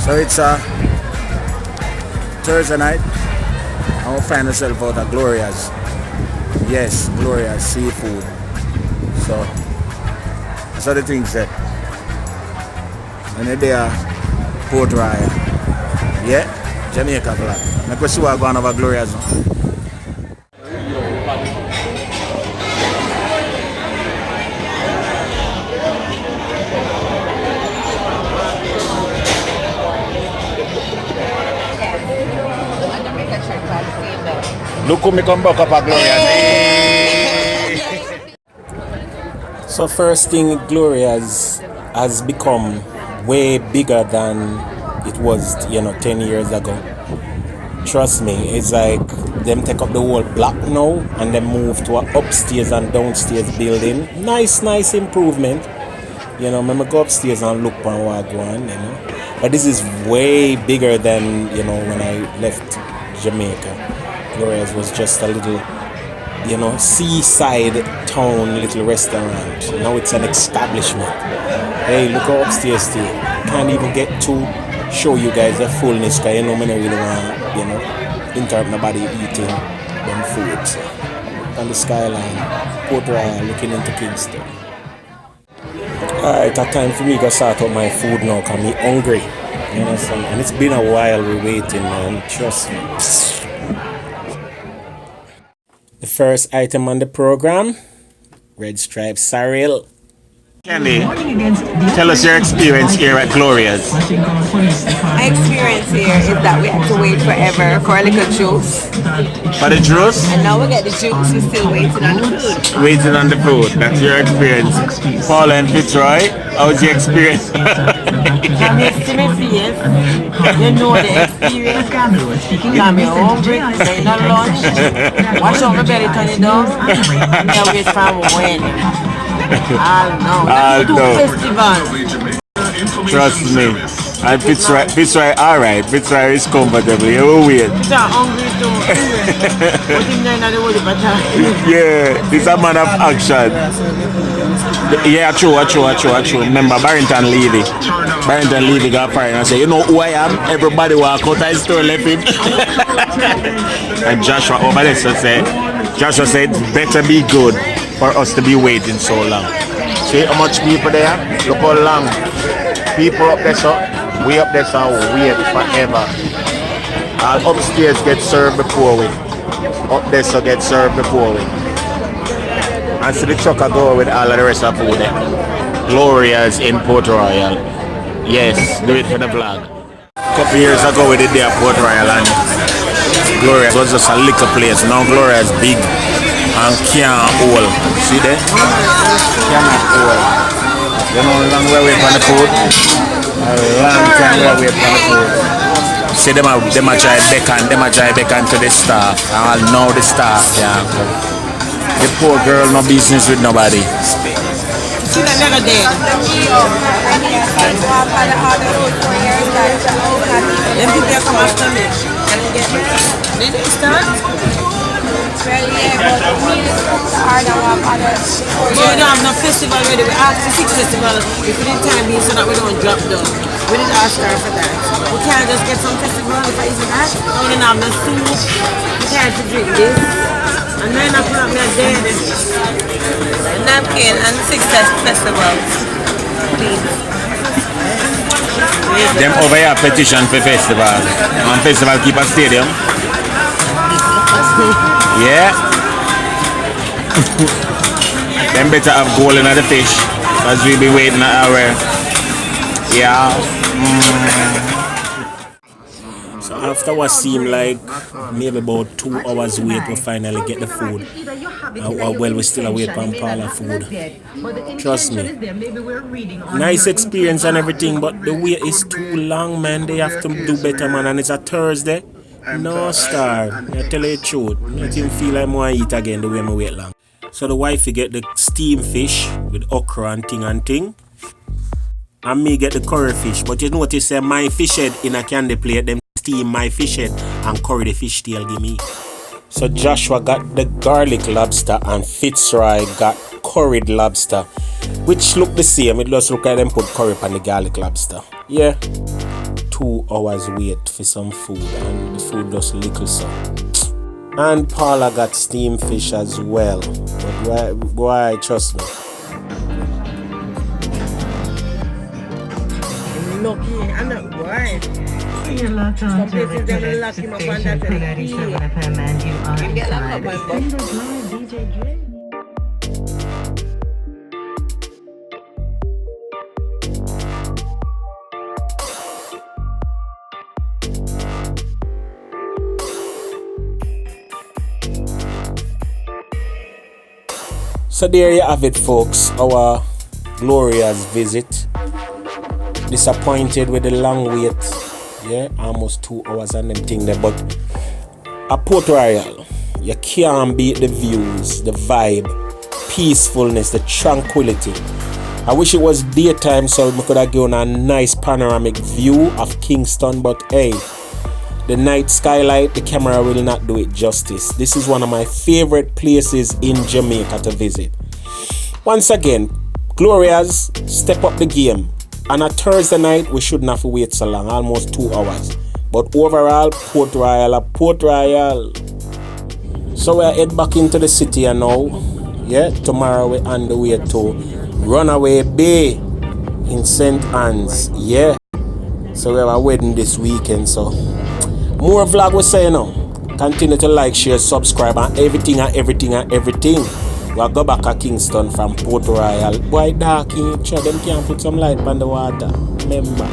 So it's a Thursday night. I'll find myself out at Gloria's. Yes, Gloria's seafood. So that's how the things said. And then they are Port Royal. Yeah, Jamaica vlog. Let's see what going over Gloria's. Look who me come back up at Gloria's. So first thing, Gloria's has become way bigger than it was, 10 years ago. Trust me, it's like them take up the whole block now and then move to an upstairs and downstairs building. Nice improvement. Remember go upstairs and look on what going, But this is way bigger than, when I left Jamaica. Gloria's was just a little, seaside town, little restaurant. Now it's an establishment. Hey, look how upstairs still. Can't even get to show you guys the fullness, because I don't really want, interrupt nobody eating them food. So, on the skyline, Port Royal, looking into Kingston. Alright, it's time for me to start out my food now, because I'm hungry. And it's been a while we're waiting, man. Trust me. The first item on the program, Red Stripe Sorrel. Candy, tell us your experience here at Gloria's. My experience here is that we have to wait forever for a little juice. For the juice? And now we get the juice, we're still waiting on the food. Waiting on the food, that's your experience. Paul and Fitzroy, how's your experience? Come here, see my face. You know the experience. Come here, hungry, say no lunch. Wash out my belly, turn it down. And then wait for when. I'll know. Festival. Trust me. And Fitzroy, alright. Fitzroy is comfortable. You will wait. Hungry too. Yeah, this is a man of action. Yeah, true. Remember, Barrington Levy got fired and said, you know who I am? Everybody walk out of the store left him. And Joshua over there said, it's better be good for us to be waiting so long. See how much people there? Look how long. People up there, so way up there, so wait forever. Upstairs get served before we. Up there, so get served before we. And so the truck will go with all of the rest of the food there. Gloria's in Port Royal. Yes, do it for the vlog. A couple years ago we did there at Port Royal and Gloria's was just a little place. Now Gloria's big and can't hold. See there? Cannot hold. You know how long we wait for the food? A long time we wait for the food. See them a try beckon to the staff. And I'll know the staff, yeah. The poor girl no business with nobody. See that never did. Them people come after me. Did they start? Well, yeah, but we just hard and walk others. We don't have no festival ready. We asked for 6 festivals. If we didn't time in so that we don't drop down. We didn't ask her for that. We can't just get some festival if I eat that. We didn't have no soup. We can't drink this. And then I put up my dead napkin and 6 festivals. Please. Them over here petition for festival. And festival keep a stadium. Yeah. Them better have goal in the fish. Because we be waiting an hour. Yeah. So after what seemed like maybe about 2 hours wait, we finally get the food. Well, we still wait for Paula food. Trust me. Nice experience and everything, but the wait is too long, man. They have to do better, man. And it's a Thursday. No star. I tell you the truth. I didn't feel like I want to eat again the way I wait long. So the wife get the steamed fish with okra and thing. And me get the curry fish. But you notice my fish head in a candy plate, them steam my fish head and curry the fish tail give me. So Joshua got the garlic lobster and Fitzroy got curried lobster, which look the same. It just look like them put curry on the garlic lobster. Yeah. 2 hours wait for some food, and the food just little so. And Paula got steamed fish as well. But why trust me? Lucky, I'm not worried. You're locked on Some to the places they will lock him up on that station very key. 37 FM and you are You get locked up, inside. my boy. Singles Live DJ Dre. So there you have it, folks. Our Gloria's visit. Disappointed with the long wait. Yeah, almost 2 hours and them thing there. But at Port Royal, you can't beat the views, the vibe, peacefulness, the tranquility. I wish it was daytime so we could have given a nice panoramic view of Kingston. But hey, the night skylight, the camera will not do it justice. This is one of my favorite places in Jamaica to visit. Once again, Gloria's step up the game. On a Thursday night, we shouldn't have to wait so long, almost 2 hours. But overall, Port Royal. So we head back into the city and now. Yeah, tomorrow we're on the way to Runaway Bay in St. Anne's. Yeah. So we have a wedding this weekend, so more vlog we say now. Continue to like, share, subscribe and everything. We'll go back to Kingston from Port Royal. Boy dark, sure them can't put some light on the water. Remember.